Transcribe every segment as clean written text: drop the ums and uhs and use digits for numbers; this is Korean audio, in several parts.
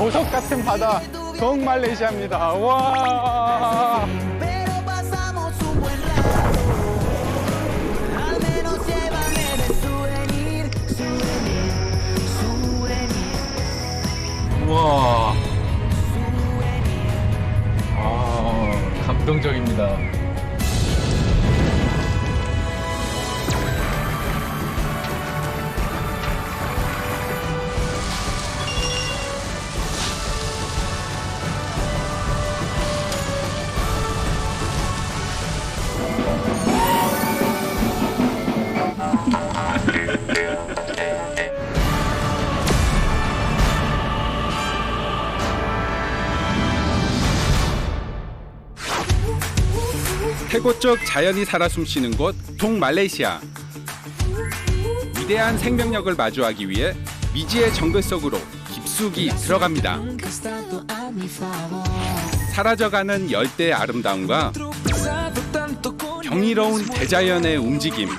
보석 같은 바다 동말레이시아입니다. 와. Pero pasamos un buen rato. Al menos llévame de souvenir, souvenir, souvenir. 와. 아, 감동적입니다. 태고 쪽 자연이 살아 숨쉬는 곳 동말레이시아. 위대한 생명력을 마주하기 위해 미지의 정글 속으로 깊숙이 들어갑니다. 사라져가는 열대의 아름다움과 경이로운 대자연의 움직임,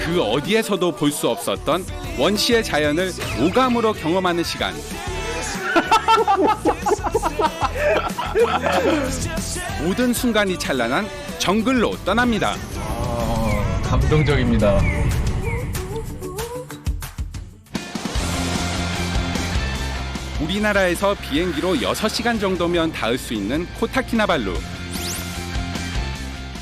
그 어디에서도 볼 수 없었던 원시의 자연을 오감으로 경험하는 시간. 모든 순간이 찬란한 정글로 떠납니다. 아, 감동적입니다. 우리나라에서 비행기로 6시간 정도면 닿을 수 있는 코타키나발루.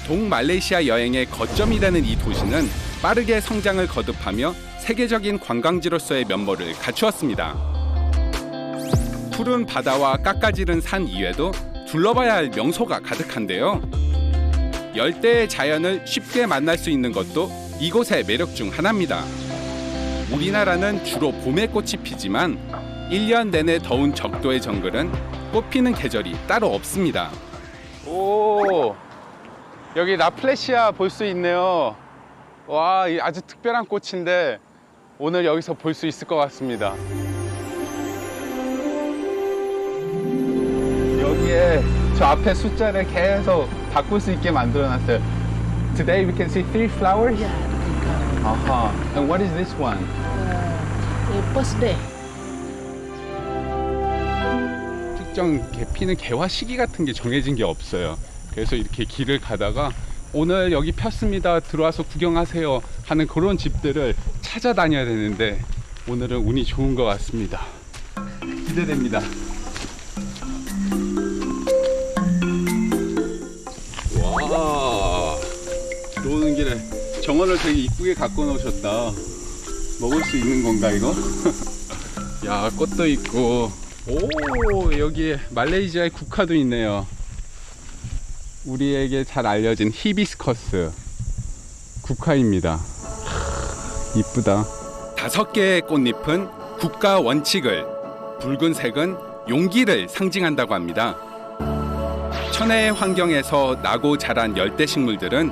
동말레이시아 여행의 거점이 되는 이 도시는 빠르게 성장을 거듭하며 세계적인 관광지로서의 면모를 갖추었습니다. 푸른 바다와 깎아지른 산 이외에도 둘러봐야 할 명소가 가득한데요. 열대의 자연을 쉽게 만날 수 있는 것도 이곳의 매력 중 하나입니다. 우리나라는 주로 봄에 꽃이 피지만 1년 내내 더운 적도의 정글은 꽃 피는 계절이 따로 없습니다. 오, 여기 라플레시아 볼 수 있네요. 와, 이 아주 특별한 꽃인데 오늘 여기서 볼 수 있을 것 같습니다. 여기에 저 앞에 숫자를 계속 바꿀 수 있게 만들어놨어요. Today we can see 3 flowers. Yeah, Aha. And what is this one? first day. 특정 이렇게 피는 개화 시기 같은 게 정해진 게 없어요. 그래서 이렇게 길을 가다가 오늘 여기 폈습니다. 들어와서 구경하세요 하는 그런 집들을 찾아다녀야 되는데 오늘은 운이 좋은 것 같습니다. 기대됩니다. 와, 들어오는 길에 정원을 되게 이쁘게 갖고 놓으셨다. 먹을 수 있는 건가 이거? 야, 꽃도 있고. 오, 여기에 말레이시아의 국화도 있네요. 우리에게 잘 알려진 히비스커스 국화입니다. 이쁘다. 5개의 꽃잎은 국가 원칙을, 붉은색은 용기를 상징한다고 합니다. 천혜의 환경에서 나고 자란 열대 식물들은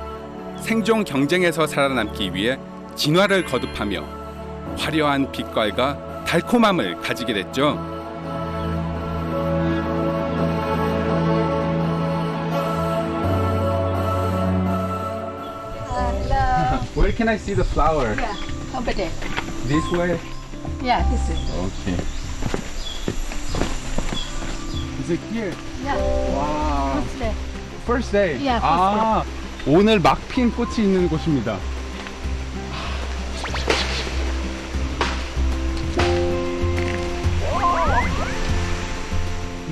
생존 경쟁에서 살아남기 위해 진화를 거듭하며 화려한 빛깔과 달콤함을 가지게 됐죠. Where can I see the flower? Yeah, over there. This way? Yeah, this is. Okay. Is it here? Yeah, 와, first day. first day. Yeah, first 아, 오늘 막 핀 꽃이 있는 곳입니다.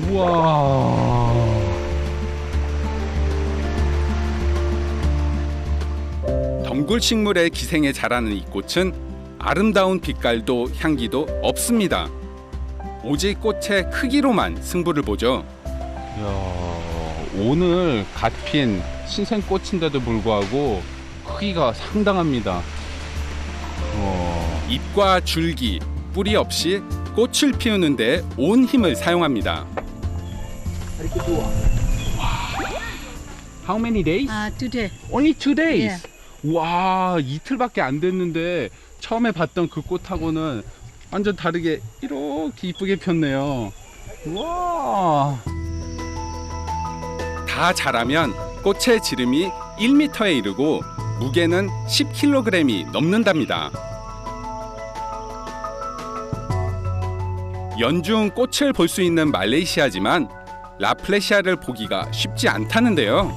우와. 덩굴 식물의 기생에 자라는 이 꽃은 아름다운 빛깔도 향기도 없습니다. 오직 꽃의 크기로만 승부를 보죠. 이야, 오늘 갓 핀 신생 꽃인데도 불구하고 크기가 상당합니다. 잎과 줄기, 뿌리 없이 꽃을 피우는 데 온 힘을 사용합니다. How many days? Today. Only 2 days. Yeah. 와, 이틀밖에 안 됐는데 처음에 봤던 그 꽃하고는 완전 다르게 이렇게 이쁘게 폈네요. 와. 다 자라면 꽃의 지름이 1m에 이르고 무게는 10kg이 넘는답니다. 연중 꽃을 볼 수 있는 말레이시아지만 라플레시아를 보기가 쉽지 않다는데요.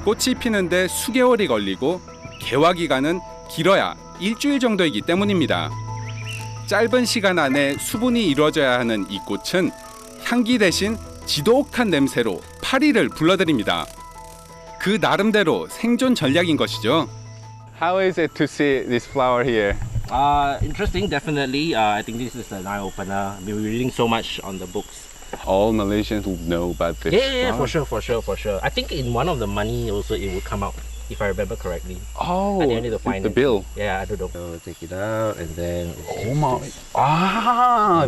꽃이 피는데 수개월이 걸리고 개화 기간은 길어야 일주일 정도이기 때문입니다. 짧은 시간 안에 수분이 이루어져야 하는 이 꽃은 향기 대신 지독한 냄새로 파리를 불러들입니다. 그 나름대로 생존 전략인 것이죠. How is it to see this flower here? Interesting, definitely. I think this is an eye opener. We're reading so much on the books. All Malaysians would know about this. Yeah, flower. for sure. I think in one of the money also it would come out, if I remember correctly. Oh, I need to find the it. bill. Yeah, I don't know. So take it out and then. Oh my. 아,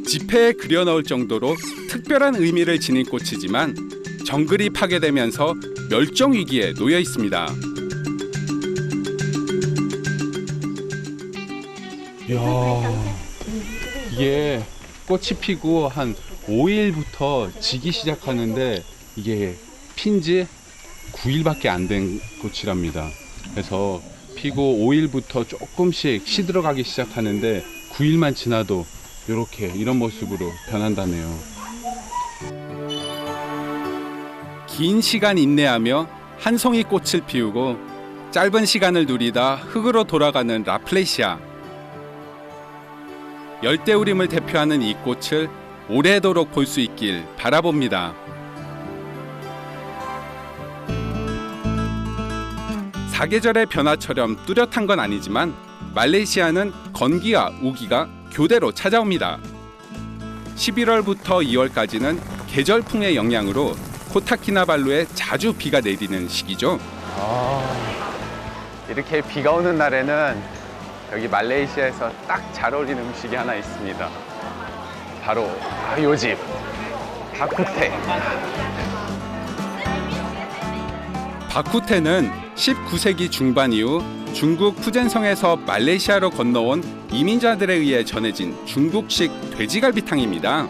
지폐에 그려 넣을 정도로 특별한 의미를 지닌 꽃이지만 정글이 파괴되면서 멸종 위기에 놓여 있습니다. 이야, 이게 꽃이 피고 한 5일부터 지기 시작하는데 이게 핀지 9일밖에 안 된 꽃이랍니다. 그래서 피고 5일부터 조금씩 시들어가기 시작하는데 9일만 지나도 이런 모습으로 변한다네요. 긴 시간 인내하며 한 송이 꽃을 피우고 짧은 시간을 누리다 흙으로 돌아가는 라플레시아. 열대우림을 대표하는 이 꽃을 오래도록 볼 수 있길 바라봅니다. 사계절의 변화처럼 뚜렷한 건 아니지만 말레이시아는 건기와 우기가 교대로 찾아옵니다. 11월부터 2월까지는 계절풍의 영향으로 코타키나발루에 자주 비가 내리는 시기죠. 이렇게 비가 오는 날에는 여기 말레이시아에서 딱 잘 어울리는 음식이 하나 있습니다. 바로 요 집, 바쿠테. 바쿠테는 19세기 중반 이후 중국 푸젠성에서 말레이시아로 건너온 이민자들에 의해 전해진 중국식 돼지갈비탕입니다.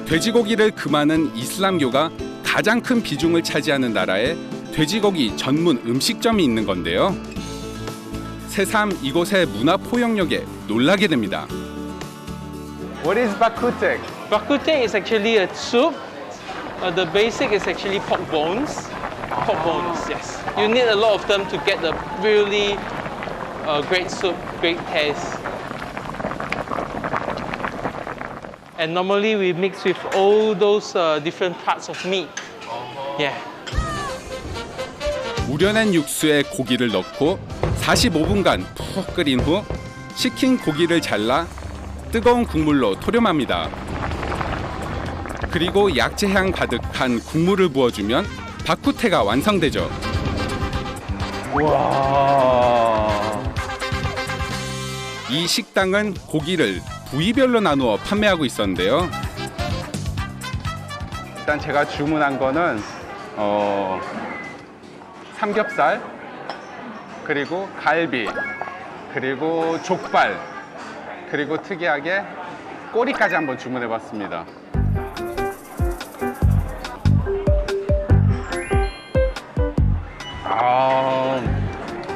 돼지고기를 금하는 이슬람교가 가장 큰 비중을 차지하는 나라에 돼지고기 전문 음식점이 있는 건데요. 새삼 이곳의 문화 포용력에 놀라게 됩니다. What is bakute? Bak kut teh is actually a soup. The basic is actually pork bones. Pork bones, yes. You need a lot of them to get the really great soup, great taste. And normally we mix with all those different parts of meat. Yeah. 우려낸 육수에 고기를 넣고 45분간 푹 끓인 후 식힌 고기를 잘라 뜨거운 국물로 토렴합니다. 그리고 약재향 가득한 국물을 부어주면 바쿠테가 완성되죠. 와. 이 식당은 고기를 부위별로 나누어 판매하고 있었는데요. 일단 제가 주문한 거는 삼겹살, 그리고 갈비, 그리고 족발, 그리고 특이하게 꼬리까지 한번 주문해 봤습니다.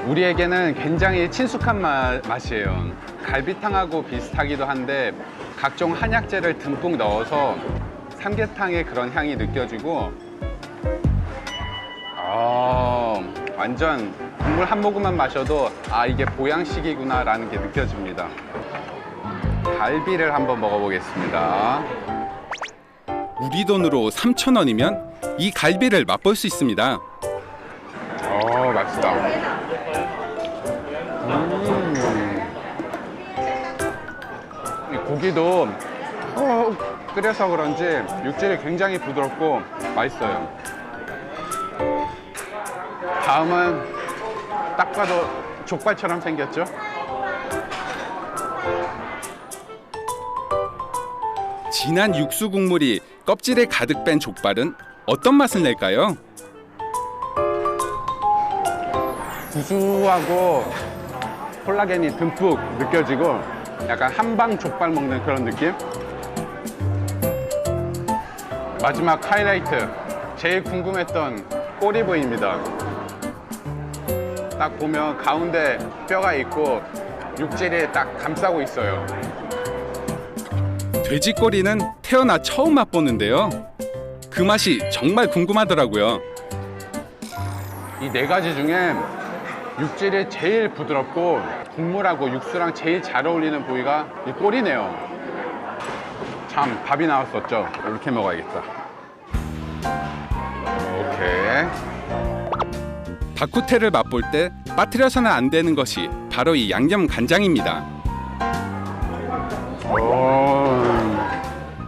우리에게는 굉장히 친숙한 맛이에요. 갈비탕하고 비슷하기도 한데 각종 한약재를 듬뿍 넣어서 삼계탕의 그런 향이 느껴지고 완전 국물 한 모금만 마셔도 이게 보양식이구나 라는 게 느껴집니다. 갈비를 한번 먹어보겠습니다. 우리 돈으로 3,000원이면 이 갈비를 맛볼 수 있습니다. 맛있다. 이 고기도 끓여서 그런지 육질이 굉장히 부드럽고 맛있어요. 다음은 딱 봐도 족발처럼 생겼죠? 진한 육수 국물이 껍질에 가득 뺀 족발은 어떤 맛을 낼까요? 구수하고 콜라겐이 듬뿍 느껴지고 약간 한방 족발 먹는 그런 느낌? 마지막 하이라이트, 제일 궁금했던 꼬리부위입니다. 딱 보면 가운데 뼈가 있고 육질이 딱 감싸고 있어요. 돼지 꼬리는 태어나 처음 맛보는데요. 그 맛이 정말 궁금하더라고요. 이 네 가지 중에 육질이 제일 부드럽고 국물하고 육수랑 제일 잘 어울리는 부위가 이 꼬리네요. 참 밥이 나왔었죠. 이렇게 먹어야겠다. 오케이. 바쿠테를 맛볼 때 빠뜨려서는 안 되는 것이 바로 이 양념 간장입니다. 오.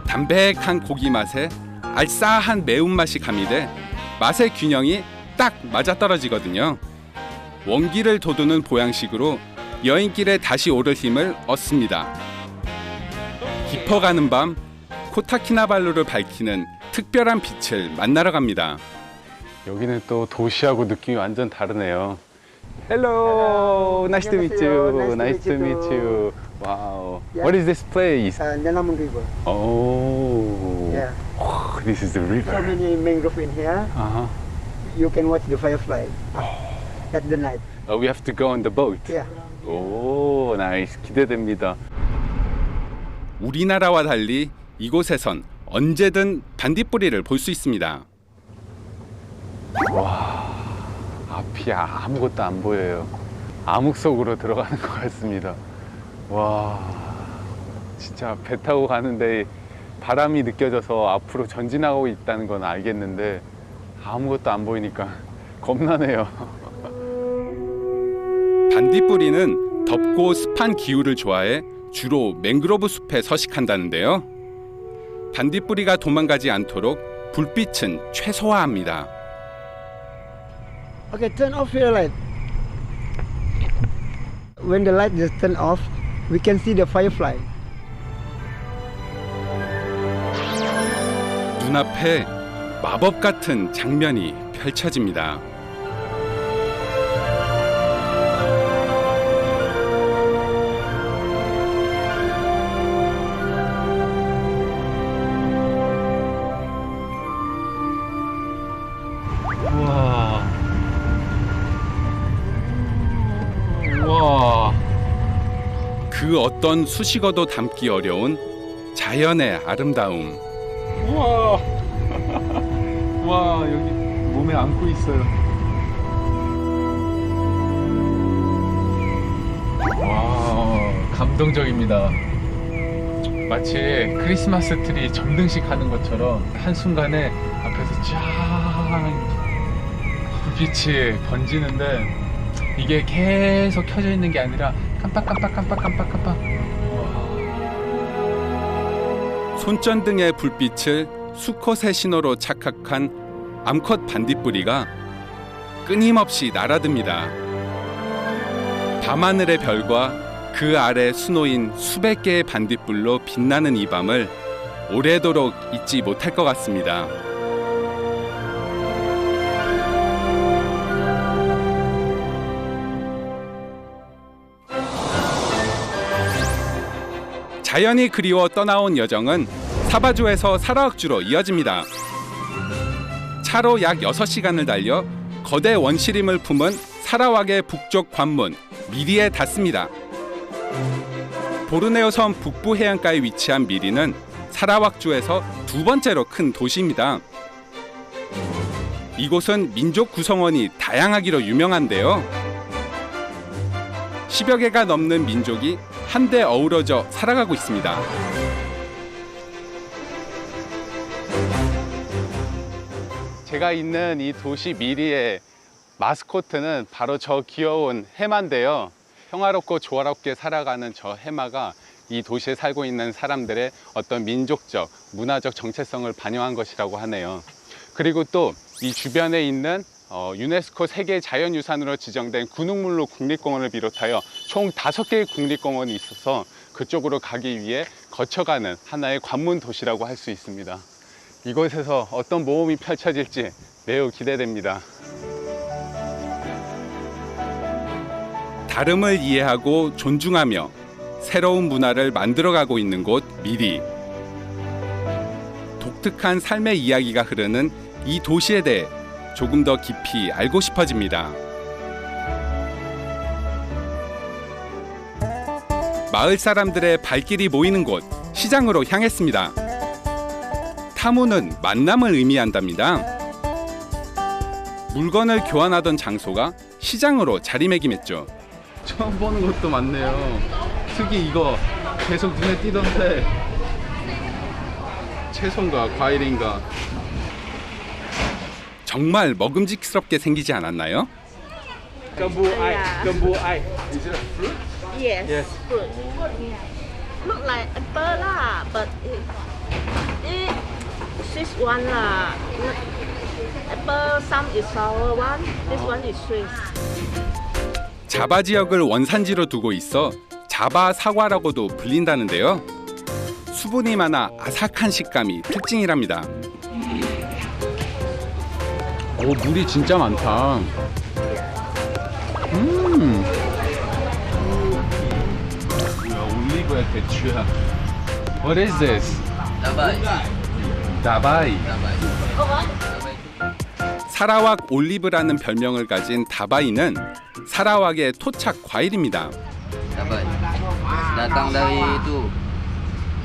담백한 고기 맛에 알싸한 매운맛이 가미돼 맛의 균형이 딱 맞아떨어지거든요. 원기를 돋우는 보양식으로 여행길에 다시 오를 힘을 얻습니다. 깊어가는 밤 코타키나발루를 밝히는 특별한 빛을 만나러 갑니다. 여기는 또 도시하고 느낌이 완전 다르네요. Hello, nice to meet you. Nice to meet you. Wow. What is this place? Nanamun River. Oh. Yeah. Oh, this is the So river. many mangrove in here. Uh-huh. You can watch the firefly at the night. We have to go on the boat. Yeah. 오, 나이스. 기대됩니다. 우리나라와 달리 이곳에선 언제든 반딧불이를 볼 수 있습니다. 앞이 아무것도 안 보여요. 암흑 속으로 들어가는 것 같습니다. 와, 진짜 배 타고 가는데 바람이 느껴져서 앞으로 전진하고 있다는 건 알겠는데 아무것도 안 보이니까 겁나네요. 반딧불이는 덥고 습한 기후를 좋아해 주로 맹그로브 숲에 서식한다는데요. 반딧불이가 도망가지 않도록 불빛은 최소화합니다. Okay, turn off your light. When the light just turn off, we can see the firefly. 눈앞에 마법 같은 장면이 펼쳐집니다. 우와. 그 어떤 수식어도 담기 어려운 자연의 아름다움. 우와. 와, 여기 몸에 안고 있어요. 와, 감동적입니다. 마치 크리스마스 트리 점등식 하는 것처럼 한순간에 앞에서 쫙 불빛이 번지는데 이게 계속 켜져 있는 게 아니라 깜빡깜빡. 손전등의 불빛을 수컷의 신호로 착각한 암컷 반딧불이가 끊임없이 날아듭니다. 밤하늘의 별과 그 아래 수놓인 수백 개의 반딧불로 빛나는 이 밤을 오래도록 잊지 못할 것 같습니다. 자연이 그리워 떠나온 여정은 사바주에서 사라왁주로 이어집니다. 차로 약 6시간을 달려 거대 원시림을 품은 사라왁의 북쪽 관문 미리에 닿습니다. 보르네오 섬 북부 해안가에 위치한 미리는 사라왁주에서 두 번째로 큰 도시입니다. 이곳은 민족 구성원이 다양하기로 유명한데요. 10여 개가 넘는 민족이 한데 어우러져 살아가고 있습니다. 제가 있는 이 도시 미리의 마스코트는 바로 저 귀여운 해마인데요. 평화롭고 조화롭게 살아가는 저 해마가 이 도시에 살고 있는 사람들의 어떤 민족적, 문화적 정체성을 반영한 것이라고 하네요. 그리고 또 이 주변에 있는 유네스코 세계 자연유산으로 지정된 군웅물로 국립공원을 비롯하여 총 5개의 국립공원이 있어서 그쪽으로 가기 위해 거쳐가는 하나의 관문 도시라고 할 수 있습니다. 이곳에서 어떤 모험이 펼쳐질지 매우 기대됩니다. 다름을 이해하고 존중하며 새로운 문화를 만들어가고 있는 곳 미리. 독특한 삶의 이야기가 흐르는 이 도시에 대해 조금 더 깊이 알고 싶어집니다. 마을 사람들의 발길이 모이는 곳 시장으로 향했습니다. 타무는 만남을 의미한답니다. 물건을 교환하던 장소가 시장으로 자리매김했죠. 처음 보는 것도 많네요. 특히 이거 계속 눈에 띄던데 채소인가 과일인가. 정말 먹음직스럽게 생기지 않았나요? Yes. Fruit. Look like apple lah, but it sweet one lah. Apple some is sour one. This one is sweet. 자바 지역을 원산지로 두고 있어 자바 사과라고도 불린다는데요. 수분이 많아 아삭한 식감이 특징이랍니다. 오, 물이 진짜 많다. 뭐야, 올리브야 대추야. What is this? 다바이. 사라왁 올리브라는 별명을 가진 다바이는 사라왁의 토착 과일입니다. Dapat. Datang dari itu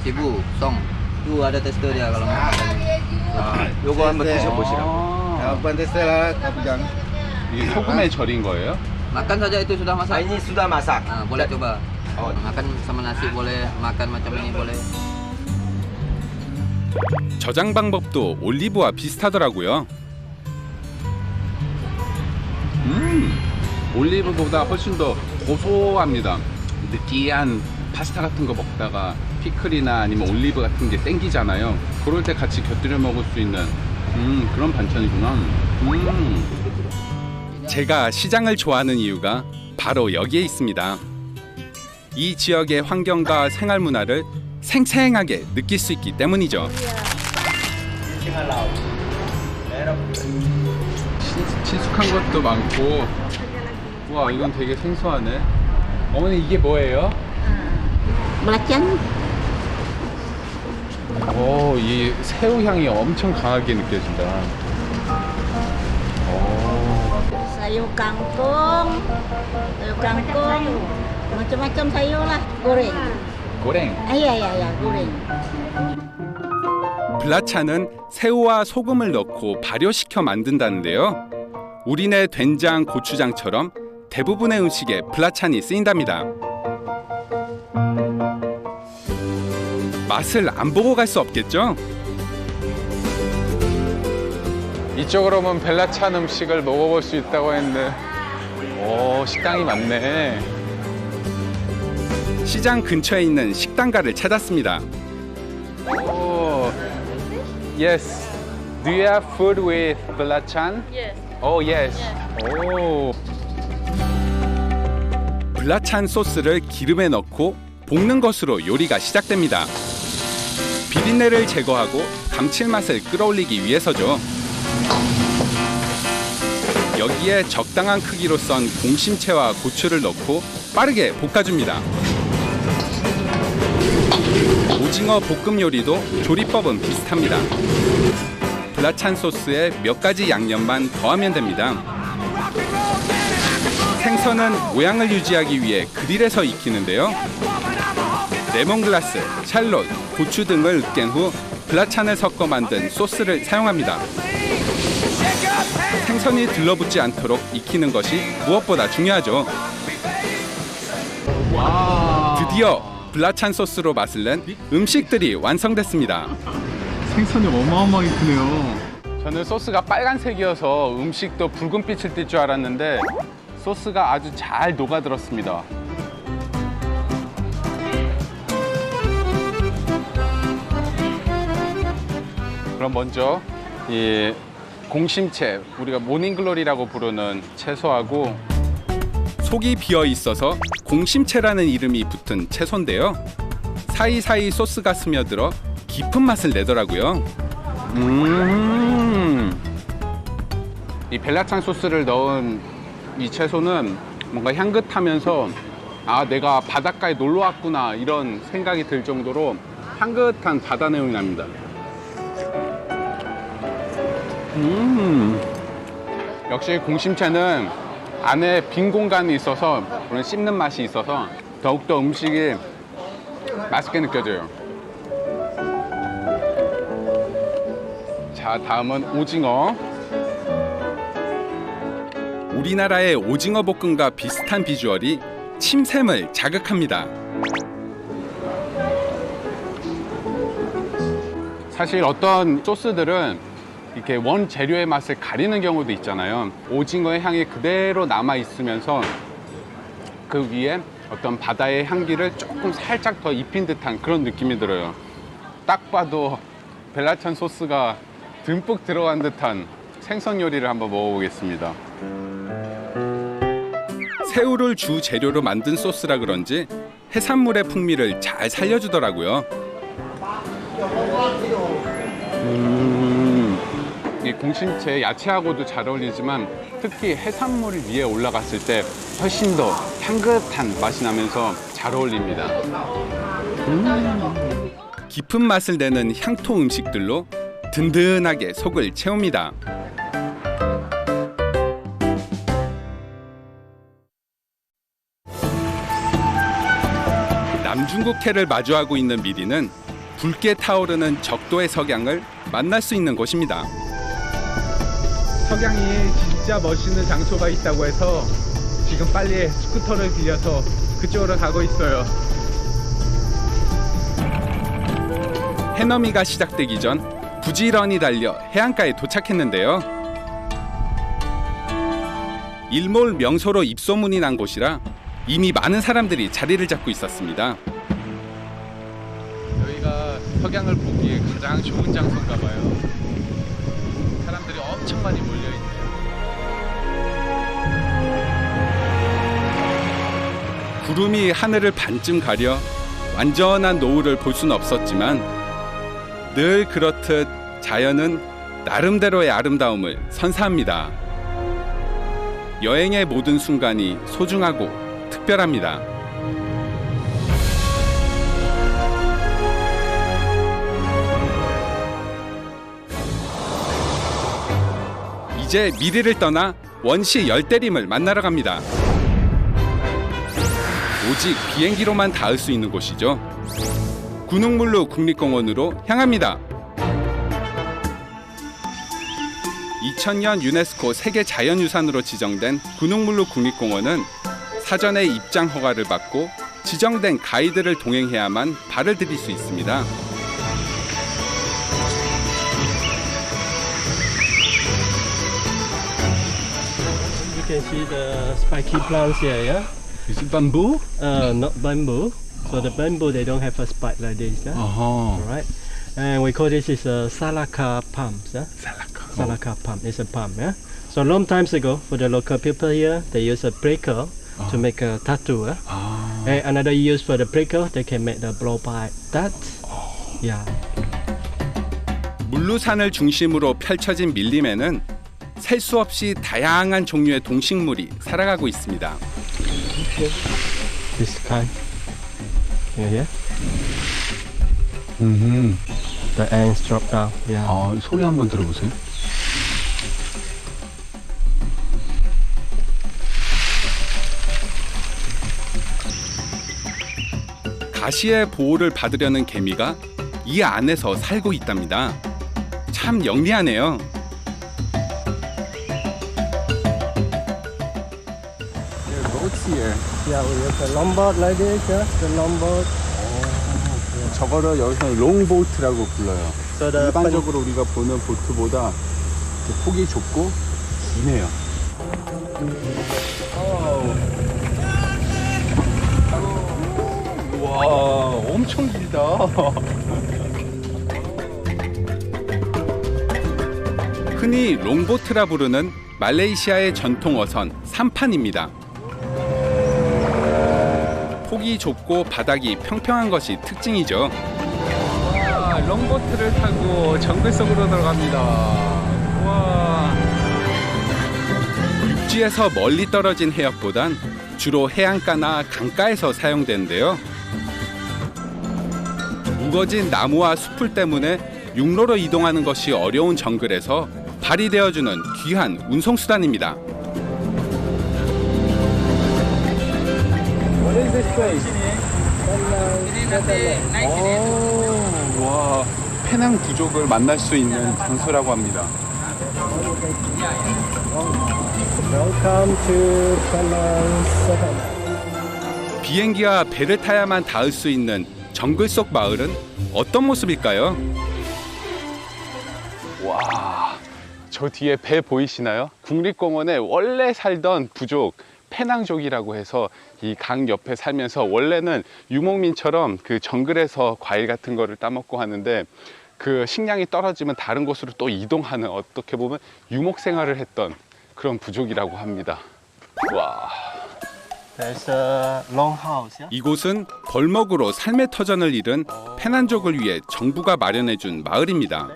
Cebu, Song. Itu ada tester dia kalau mau makan. 요거 한번 드셔보시라고. 한번 됐어요. 그냥. 이게 소금에 절인 거예요? Makan saja itu sudah masak. Ini sudah masak. Boleh coba. Makan sama nasi boleh, makan macam ini boleh. 저장 방법도 올리브와 비슷하더라고요. 올리브보다 훨씬 더 고소합니다. 느끼한 파스타 같은 거 먹다가 피클이나 아니면 올리브 같은 게 땡기잖아요. 그럴 때 같이 곁들여 먹을 수 있는 그런 반찬이구나. 제가 시장을 좋아하는 이유가 바로 여기에 있습니다. 이 지역의 환경과 생활 문화를 생생하게 느낄 수 있기 때문이죠. 친숙한 것도 많고. 와, 이건 되게 생소하네. 어머니, 이게 뭐예요? Belacan. 오, 이 새우 향이 엄청 강하게 느껴진다. Sayur kangkung. Sayur kangkung. Macam-macam sayur lah. Goreng. 고랭. Iya, goreng. 블라찬은 새우와 소금을 넣고 발효시켜 만든다는데요. 우리네 된장, 고추장처럼 대부분의 음식에 블라찬이 쓰인답니다. 맛을 안 보고 갈 수 없겠죠? 이쪽으로 오면 벨라찬 음식을 먹어볼 수 있다고 했는데, 오, 식당이 많네. 시장 근처에 있는 식당가를 찾았습니다. 오, yes. Do you have food with 벨라찬? Yes. Oh, yes. 오, 블라찬 소스를 기름에 넣고 볶는 것으로 요리가 시작됩니다. 비린내를 제거하고 감칠맛을 끌어올리기 위해서죠. 여기에 적당한 크기로 썬 공심채와 고추를 넣고 빠르게 볶아줍니다. 오징어 볶음 요리도 조리법은 비슷합니다. 블라찬 소스에 몇 가지 양념만 더하면 됩니다. 생선은 모양을 유지하기 위해 그릴에서 익히는데요. 레몬글라스, 샬롯, 고추 등을 으깬 후 블라찬을 섞어 만든 소스를 사용합니다. 생선이 들러붙지 않도록 익히는 것이 무엇보다 중요하죠. 드디어 블라찬 소스로 맛을 낸 음식들이 완성됐습니다. 생선이 어마어마하게 크네요. 저는 소스가 빨간색이어서 음식도 붉은 빛을 띌 줄 알았는데 소스가 아주 잘 녹아들었습니다. 그럼 먼저 이 공심채, 우리가 모닝글로리라고 부르는 채소하고, 속이 비어 있어서 공심채라는 이름이 붙은 채소인데요. 사이사이 소스가 스며들어 깊은 맛을 내더라고요. 이 벨라찬 소스를 넣은 이 채소는 뭔가 향긋하면서 아, 내가 바닷가에 놀러 왔구나 이런 생각이 들 정도로 향긋한 바다 내용이 납니다. 역시 공심채는 안에 빈 공간이 있어서 그런 씹는 맛이 있어서 더욱더 음식이 맛있게 느껴져요. 자, 다음은 오징어. 우리나라의 오징어 볶음과 비슷한 비주얼이 침샘을 자극합니다. 사실 어떤 소스들은 이렇게 원재료의 맛을 가리는 경우도 있잖아요. 오징어의 향이 그대로 남아 있으면서 그 위에 어떤 바다의 향기를 조금 살짝 더 입힌 듯한 그런 느낌이 들어요. 딱 봐도 벨라찬 소스가 듬뿍 들어간 듯한 생선 요리를 한번 먹어보겠습니다. 새우를 주 재료로 만든 소스라 그런지 해산물의 풍미를 잘 살려주더라고요. 이 공심채 야채하고도 잘 어울리지만 특히 해산물이 위에 올라갔을 때 훨씬 더 향긋한 맛이 나면서 잘 어울립니다. 깊은 맛을 내는 향토 음식들로 든든하게 속을 채웁니다. 남중국해를 마주하고 있는 미리는 붉게 타오르는 적도의 석양을 만날 수 있는 곳입니다. 석양이 진짜 멋있는 장소가 있다고 해서 지금 빨리 스쿠터를 빌려서 그쪽으로 가고 있어요. 해넘이가 시작되기 전 부지런히 달려 해안가에 도착했는데요. 일몰 명소로 입소문이 난 곳이라 이미 많은 사람들이 자리를 잡고 있었습니다. 여기가 석양을 보기에 가장 좋은 장소인가 봐요. 사람들이 엄청 많이 몰려있네요. 구름이 하늘을 반쯤 가려 완전한 노을을 볼 수는 없었지만 늘 그렇듯 자연은 나름대로의 아름다움을 선사합니다. 여행의 모든 순간이 소중하고 특별합니다. 이제 미리를 떠나 원시 열대림을 만나러 갑니다. 오직 비행기로만 닿을 수 있는 곳이죠. 군웅물루 국립공원으로 향합니다. 2000년 유네스코 세계 자연유산으로 지정된 군웅물루 국립공원은 사전에 입장 허가를 받고 지정된 가이드를 동행해야만 발을 들일 수 있습니다. You can see the spiky plants here, yeah? Is it bamboo? Not bamboo. So the bamboo, they don't have a spike like this, yeah? Uh-huh. Alright. And we call this is a salaka palm, yeah? Salaka. Salaka palm, it's a palm, yeah? So long times ago, for the local people here, they use a prickle to make a tattoo, yeah? And another use for the prickle, they can make the blowpipe. That, yeah. 물루산을 중심으로 펼쳐진 밀림에는 셀 수 없이 다양한 종류의 동식물이 살아가고 있습니다. This kind. Yeah, yeah? The ants drop down, yeah. 아, 소리 한번 들어보세요. 가시의 보호를 받으려는 개미가 이 안에서 살고 있답니다. 참 영리하네요. Yeah, we use a longboard like this, yeah? The longboard. 저거를 여기서 롱보트라고 불러요. So the 일반적으로 우리가 보는 보트보다 폭이 좁고 기네요. 와, 엄청 길다. 흔히 롱보트라 부르는 말레이시아의 전통 어선 삼판입니다. 폭이 좁고 바닥이 평평한 것이 특징이죠. 와, 롱보트를 타고 정글 속으로 들어갑니다. 와. 육지에서 멀리 떨어진 해역보단 주로 해안가나 강가에서 사용되는데요. 우거진 나무와 숲풀 때문에 육로로 이동하는 것이 어려운 정글에서 발이 되어주는 귀한 운송수단입니다. What is this place? 오, 와, 페낭 부족을 만날 수 있는 장소라고 합니다. Welcome to Penang Settlement. 비행기와 배를 타야만 닿을 수 있는 정글 속 마을은 어떤 모습일까요? 와, 저 뒤에 배 보이시나요? 국립공원에 원래 살던 부족 페낭족이라고 해서 이 강 옆에 살면서 원래는 유목민처럼 그 정글에서 과일 같은 거를 따먹고 하는데 그 식량이 떨어지면 다른 곳으로 또 이동하는, 어떻게 보면 유목 생활을 했던 그런 부족이라고 합니다. 와. There's a longhouse. Yeah? 이곳은 벌목으로 삶의 터전을 잃은 페난족을 위해 정부가 마련해준 마을입니다.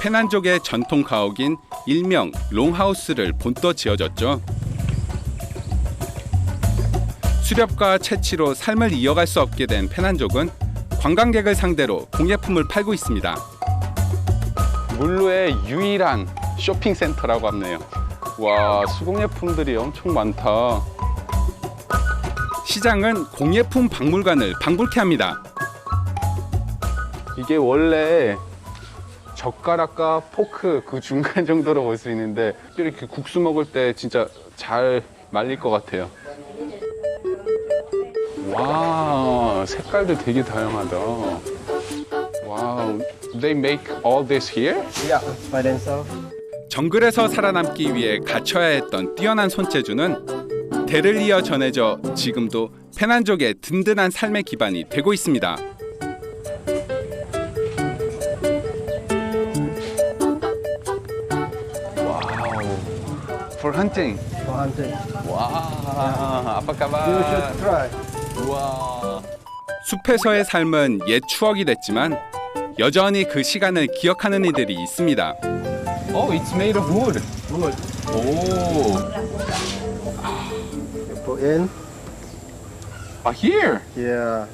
페난족의 전통 가옥인 일명 롱하우스를 본떠 지어졌죠. 수렵과 채취로 삶을 이어갈 수 없게 된 페난족은 관광객을 상대로 공예품을 팔고 있습니다. 물루의 유일한 쇼핑센터라고 하네요. 와, 수공예품들이 엄청 많다. 시장은 공예품 박물관을 방불케 합니다. 이게 원래 젓가락과 포크 그 중간 정도로 볼 수 있는데 이렇게 국수 먹을 때 진짜 잘 말릴 것 같아요. 와, 색깔도 되게 다양하다. 와우, they make all this here? Yeah, by themselves. 정글에서 살아남기 위해 갖춰야 했던 뛰어난 손재주는 대를 이어 전해져 지금도 페난족의 든든한 삶의 기반이 되고 있습니다. For hunting. For hunting. 와, apa kabar? You should try. 와. 숲에서의 삶은 옛 추억이 됐지만 여전히 그 시간을 기억하는 이들이 있습니다. Oh, it's made of wood. Wood. Oh. You put in. Here. Yeah.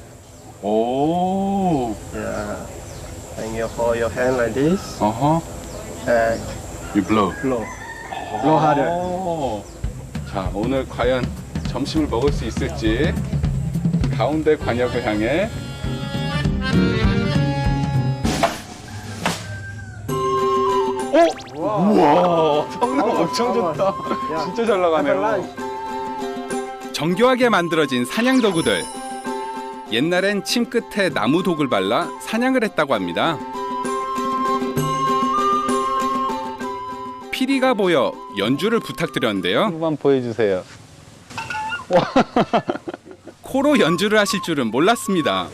Oh. Yeah. And you hold your hand like this. And You blow. blow. Blow harder. 오. 자, 오늘 과연 점심을 먹을 수 있을지 가운데 관역을 향해. 오! 우와, 성능 엄청 좋다. 진짜 잘 나가네요. 정교하게 만들어진 사냥 도구들. 옛날엔 침 끝에 나무 독을 발라 사냥을 했다고 합니다. 피리가 보여 연주를 부탁드렸는데요. 한번 보여주세요. 코로 연주를 하실 줄은 몰랐습니다.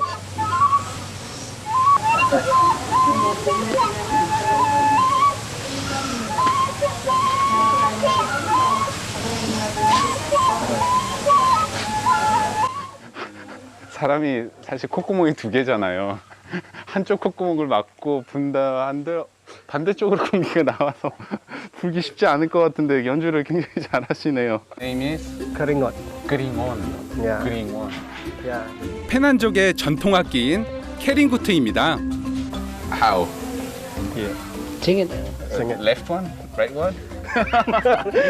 사람이 사실 콧구멍이 두 개잖아요. 한쪽 콧구멍을 막고 분다 한들 반대쪽으로 공기가 나와서 불기 쉽지 않을 것 같은데 연주를 굉장히 잘하시네요. Name is Keringot. 그링온. Yeah. 그링온. Yeah. 페난족의 전통 악기인 캐링구트입니다. How? Yeah. Sing it. Sing it. Left one? Right one?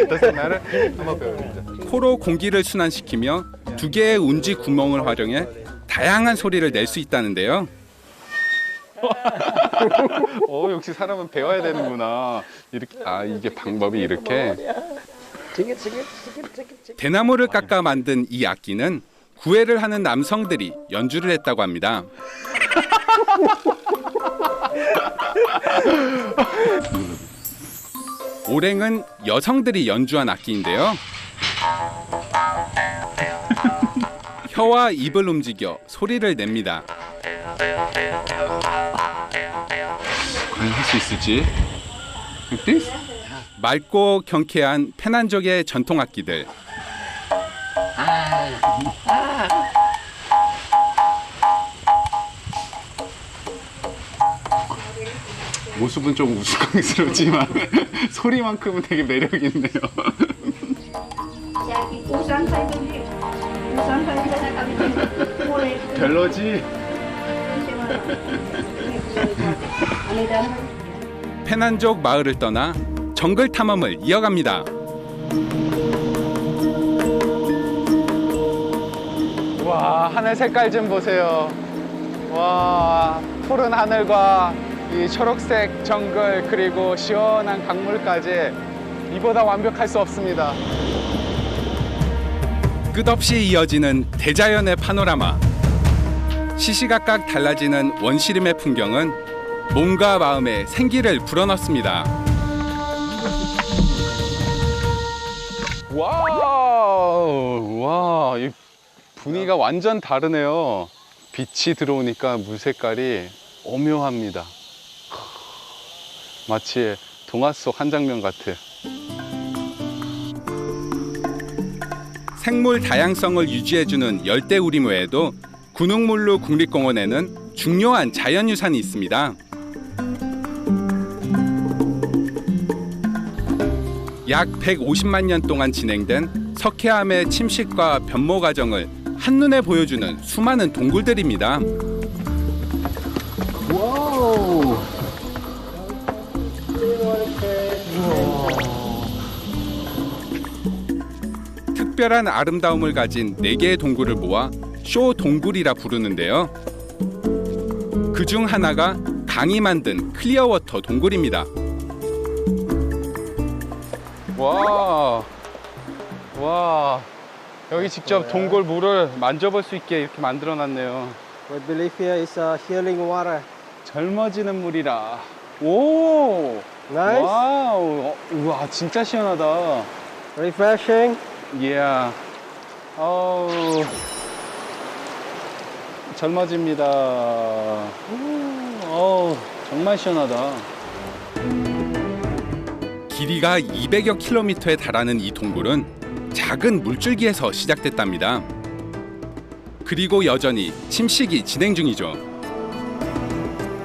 Doesn't matter. 한번 배워보자. 코로 공기를 순환시키며 두 개의 운지 구멍을 활용해 다양한 소리를 낼 수 있다는데요. 역시 사람은 배워야 되는구나. 이렇게, 이게 방법이 이렇게. 대나무를 깎아 만든 이 악기는 구애를 하는 남성들이 연주를 했다고 합니다. 오랭은 여성들이 연주한 악기인데요. 혀와 입을 움직여 소리를 냅니다. 과연 할 수 있을지. Like this? 맑고 경쾌한 페난족의 전통 악기들. 모습은 좀 우스꽝스럽지만 소리만큼은 되게 매력 있네요. 별로지? 페난족 마을을 떠나 정글 탐험을 이어갑니다. 와, 와, 하늘 색깔 좀 보세요. 와, 푸른 하늘과 이 초록색 정글 그리고 시원한 강물까지 이보다 완벽할 수 없습니다. 끝없이 이어지는 대자연의 파노라마. 시시각각 달라지는 원시림의 풍경은 몸과 마음에 생기를 불어넣습니다. 와우, 와, 이 분위기가 완전 다르네요. 빛이 들어오니까 물 색깔이 오묘합니다. 마치 동화 속 한 장면 같아. 생물 다양성을 유지해주는 열대우림 외에도 군웅물루 국립공원에는 중요한 자연유산이 있습니다. 약 150만 년 동안 진행된 석회암의 침식과 변모 과정을 한눈에 보여주는 수많은 동굴들입니다. 와우. 특별한 아름다움을 가진 4개의 동굴을 모아 쇼 동굴이라 부르는데요. 그중 하나가 강이 만든 클리어워터 동굴입니다. 와, 와, 여기 직접 동굴 물을 만져볼 수 있게 이렇게 만들어놨네요. We believe here is healing water. 젊어지는 물이라. 오, Nice. 와우, 우와, 진짜 시원하다. Refreshing. Yeah. 어우, 젊어집니다. 어우, 정말 시원하다. 길이가 200여 킬로미터에 달하는 이 동굴은 작은 물줄기에서 시작됐답니다. 그리고 여전히 침식이 진행 중이죠.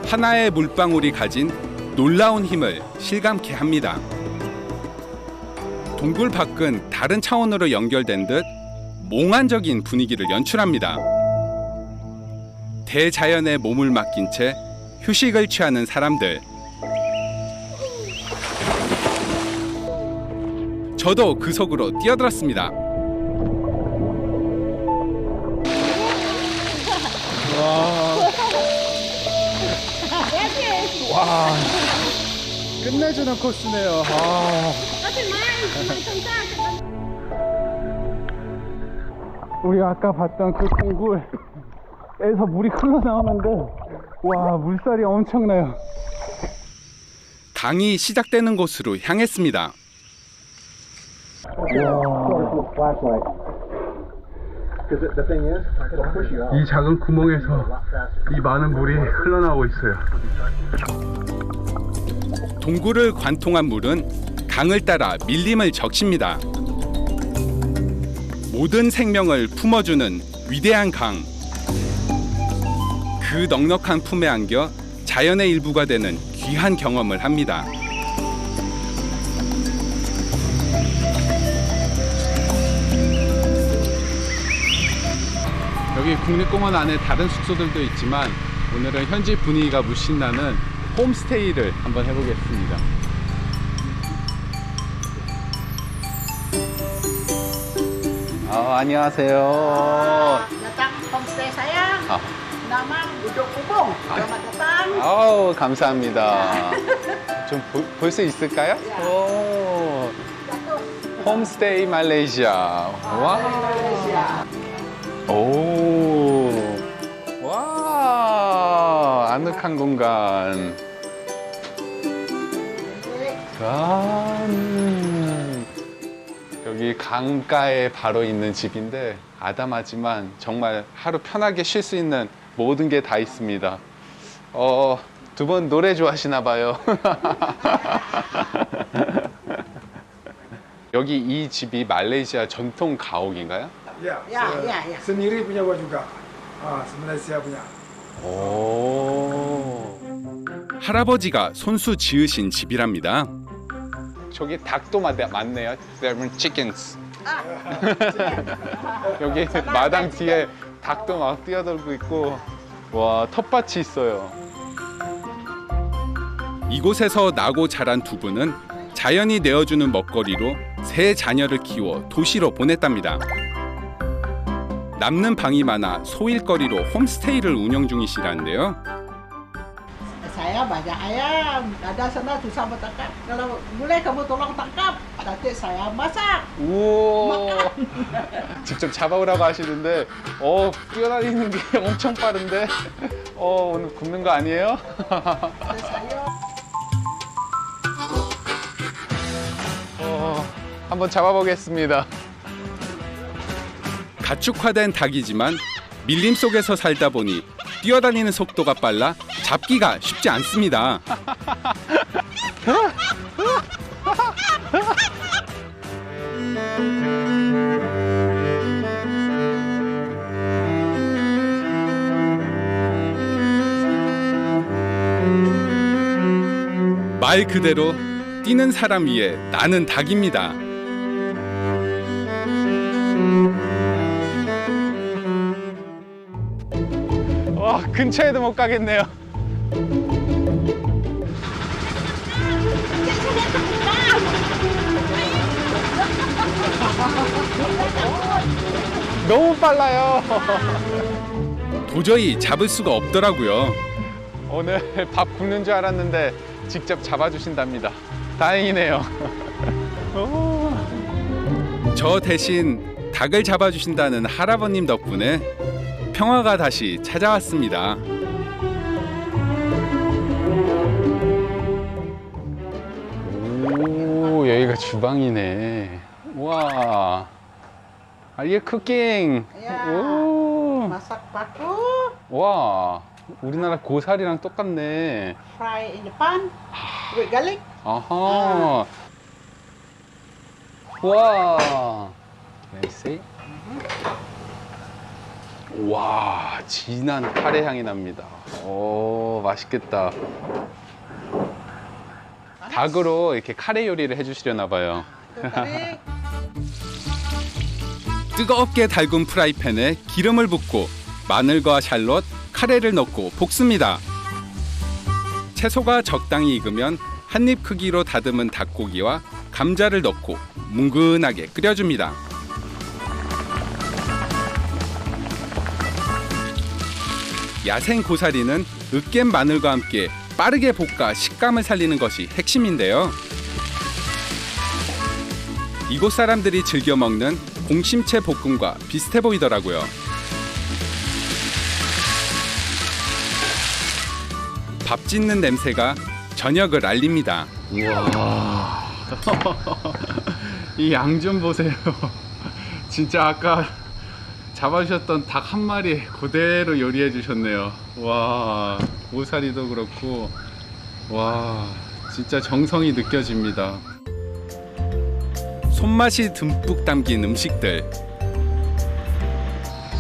하나의 물방울이 가진 놀라운 힘을 실감케 합니다. 동굴 밖은 다른 차원으로 연결된 듯 몽환적인 분위기를 연출합니다. 대자연에 몸을 맡긴 채 휴식을 취하는 사람들. 저도 그 속으로 뛰어들었습니다. 와, 끝내주는 코스네요. 아. 우리 아까 봤던 그 동굴에서 물이 흘러나오는데 와, 물살이 엄청나요. 강이 시작되는 곳으로 향했습니다. 이 작은 구멍에서 이 많은 물이 흘러나오고 있어요. 동굴을 관통한 물은 강을 따라 밀림을 적십니다. 모든 생명을 품어주는 위대한 강. 그 넉넉한 품에 안겨 자연의 일부가 되는 귀한 경험을 합니다. 여기 국립공원 안에 다른 숙소들도 있지만 오늘은 현지 분위기가 물씬 나는 홈스테이를 한번 해보겠습니다. 안녕하세요. Datang homestay saya. Nama Duduk Kubung. Selamat datang. 아우, 감사합니다. 좀 볼 수 있을까요? 오, 홈스테이 말레이시아. 와. 오. 와, 아늑한 공간. 여기 강가에 바로 있는 집인데 아담하지만 정말 하루 편하게 쉴 수 있는 모든 게 다 있습니다. 두 분 노래 좋아하시나 봐요. 여기 이 집이 말레이시아 전통 가옥인가요? Ya, Ya. sendiri punya gua juga. Malaysia punya. 오. 할아버지가 손수 지으신 집이랍니다. 저기 닭도 많네요. There are chickens. 여기 마당 뒤에 닭도 막 뛰어들고 있고, 와, 텃밭이 있어요. 이곳에서 나고 자란 두 분은 자연이 내어주는 먹거리로 세 자녀를 키워 도시로 보냈답니다. 남는 방이 많아 소일거리로 홈스테이를 운영 중이시라는데요. Saya banyak ayam, ada sana susah bertangkap. Kalau boleh kamu tolong tangkap, nanti saya masak. 우와. 직접 잡아오라고 하시는데, 뛰어다니는 게 엄청 빠른데, 오늘 굶는 거 아니에요? 한번 잡아보겠습니다. 가축화된 닭이지만 밀림 속에서 살다 보니 뛰어다니는 속도가 빨라 잡기가 쉽지 않습니다. 말 그대로 뛰는 사람 위에 나는 닭입니다. 와, 근처에도 못 가겠네요. 너무 빨라요. 도저히 잡을 수가 없더라고요. 오늘 밥 굶는 줄 알았는데 직접 잡아주신답니다. 다행이네요. 저 대신 닭을 잡아주신다는 할아버님 덕분에 평화가 다시 찾아왔습니다. 오, 여기가 주방이네. 와, Are you cooking? Ya, 오, masak paku, 와, 우리나라 고사리랑 똑같네. fry in the pan with garlic. 아하. 와. Can I see? 와, 진한 카레 향이 납니다. 오, 맛있겠다. 닭으로 이렇게 카레 요리를 해주시려나 봐요. Garlic. 뜨겁게 달군 프라이팬에 기름을 붓고 마늘과 샬롯, 카레를 넣고 볶습니다. 채소가 적당히 익으면 한입 크기로 다듬은 닭고기와 감자를 넣고 뭉근하게 끓여줍니다. 야생 고사리는 으깬 마늘과 함께 빠르게 볶아 식감을 살리는 것이 핵심인데요. 이곳 사람들이 즐겨 먹는 공심채 볶음과 비슷해 보이더라고요. 밥 짓는 냄새가 저녁을 알립니다. 우와. 이 양 좀 보세요. 진짜 아까 잡아주셨던 닭 한 마리 그대로 요리해 주셨네요. 와, 고사리도 그렇고, 와, 진짜 정성이 느껴집니다. 손맛이 듬뿍 담긴 음식들.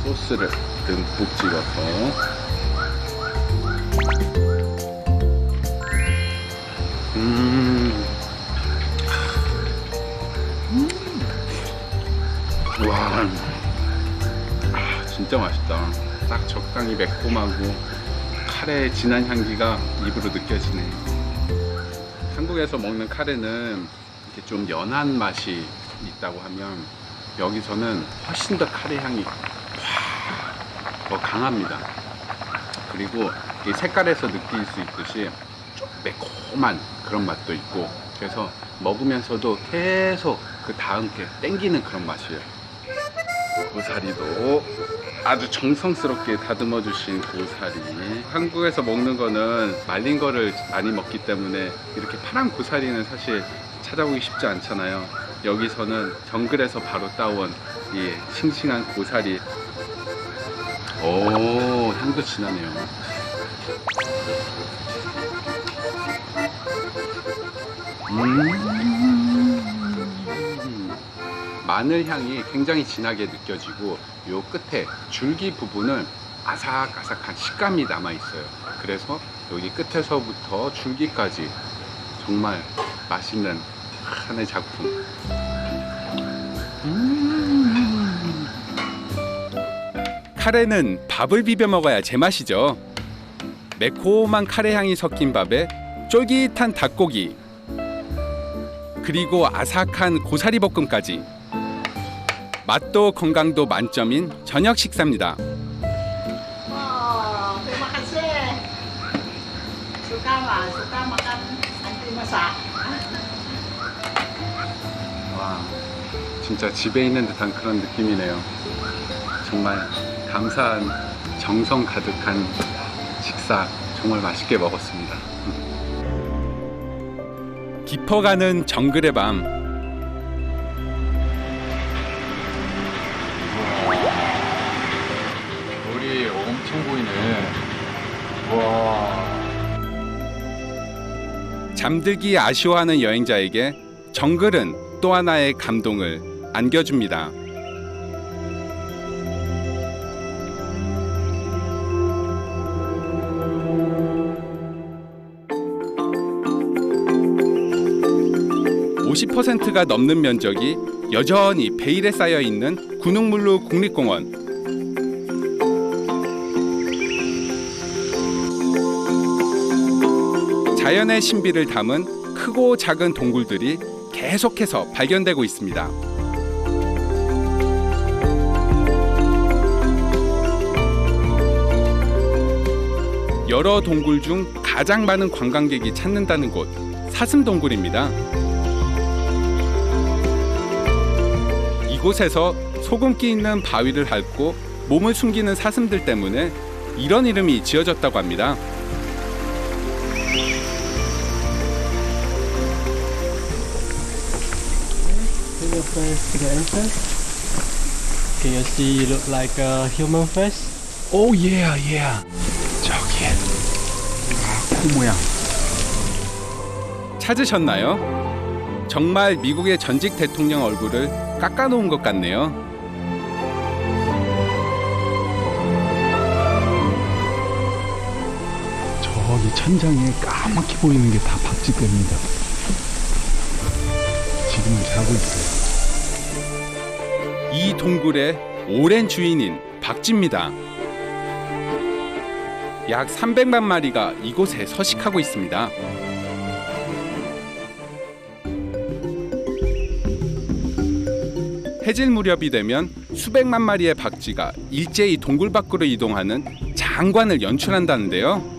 소스를 듬뿍 찍어서. 와, 진짜 맛있다. 딱 적당히 매콤하고 카레의 진한 향기가 입으로 느껴지네. 한국에서 먹는 카레는 이렇게 좀 연한 맛이 있다고 하면 여기서는 훨씬 더 카레 향이 더 강합니다. 그리고 이 색깔에서 느낄 수 있듯이 좀 매콤한 그런 맛도 있고, 그래서 먹으면서도 계속 그 다음 게 땡기는 그런 맛이에요. 고사리도 아주 정성스럽게 다듬어 주신 고사리. 한국에서 먹는 거는 말린 거를 많이 먹기 때문에 이렇게 파란 고사리는 사실 찾아보기 쉽지 않잖아요. 여기서는 정글에서 바로 따온 이 싱싱한 고사리. 오, 향도 진하네요. 마늘 향이 굉장히 진하게 느껴지고, 요 끝에 줄기 부분은 아삭아삭한 식감이 남아 있어요. 그래서 여기 끝에서부터 줄기까지 정말 맛있는 하나의 작품. 카레는 밥을 비벼 먹어야 제맛이죠. 매콤한 카레 향이 섞인 밥에 쫄깃한 닭고기, 그리고 아삭한 고사리 볶음까지. 맛도 건강도 만점인 저녁 식사입니다. Oh, terima kasih. Suka nggak? Suka makan anti masak? 와, 진짜 집에 있는 듯한 그런 느낌이네요. 정말 감사한 정성 가득한 식사 정말 맛있게 먹었습니다. 깊어가는 정글의 밤. 물이 엄청 보이네. 와. 잠들기 아쉬워하는 여행자에게 정글은 또 하나의 감동을 안겨줍니다. (50%가) 넘는 면적이 여전히 베일에 쌓여 있는 군웅물루 국립공원. 자연의 신비를 담은 크고 작은 동굴들이 계속해서 발견되고 있습니다. 여러 동굴 중 가장 많은 관광객이 찾는다는 곳, 사슴동굴입니다. 이곳에서 소금기 있는 바위를 핥고 몸을 숨기는 사슴들 때문에 이런 이름이 지어졌다고 합니다. Your face to the entrance. Can you see look like a human face? 오, yeah. 저기. 코 모양. 찾으셨나요? 정말 미국의 전직 대통령 얼굴을 깎아놓은 것 같네요. 저기 천장에 까맣게 보이는 게 다 박쥐뼈입니다. 지금은 자고 있어요. 이 동굴의 오랜 주인인 박쥐입니다. 약 300만 마리가 이곳에 서식하고 있습니다. 해질 무렵이 되면 수백만 마리의 박쥐가 일제히 동굴 밖으로 이동하는 장관을 연출한다는데요.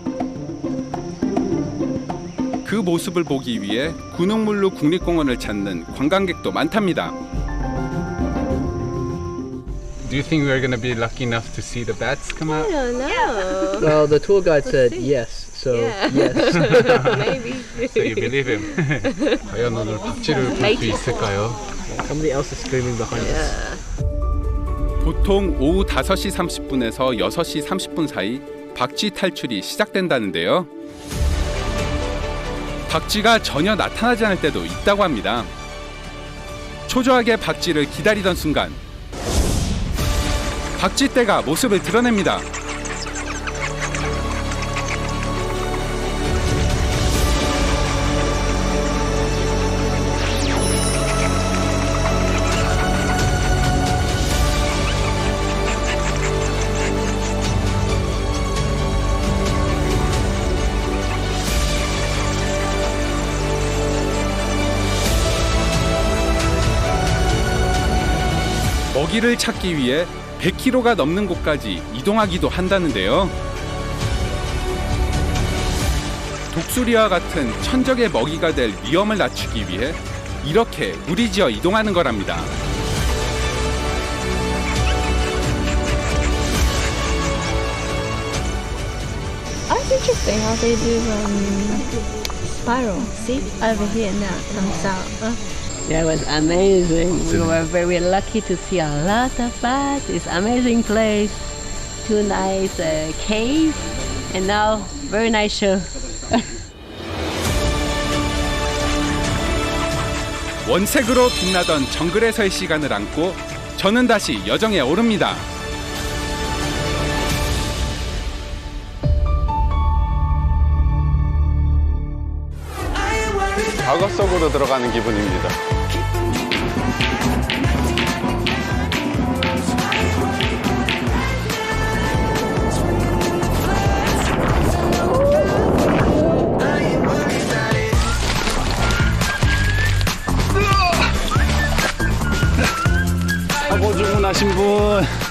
그 모습을 보기 위해 군웅물루 국립공원을 찾는 관광객도 많답니다. Do you think we're going to be lucky enough to see the bats come out? I don't know. Well, the tour guide said see. yes, so Yeah. yes. Maybe. So you believe him? 과연 오늘 박쥐를 볼 수 있을까요? Somebody else is screaming behind us. 보통 오후 5시 30분에서 6시 30분 사이 박쥐 탈출이 시작된다는데요. 박쥐가 전혀 나타나지 않을 때도 있다고 합니다. 초조하게 박쥐를 기다리던 순간 박쥐떼가 모습을 드러냅니다. 먹이를 찾기 위해 100km가 넘는 곳까지 이동하기도 한다는데요. 독수리와 같은 천적의 먹이가 될 위험을 낮추기 위해 이렇게 무리지어 이동하는 거랍니다. It's interesting how they do spiral. See, over here now comes out. That was amazing. We were very lucky to see a lot of bats. It's an amazing place. Two nice caves, and now very nice show. 원색으로 빛나던 정글에서의 시간을 안고 저는 다시 여정에 오릅니다. 과거 속으로 들어가는 기분입니다. How about you? 엄청나신 분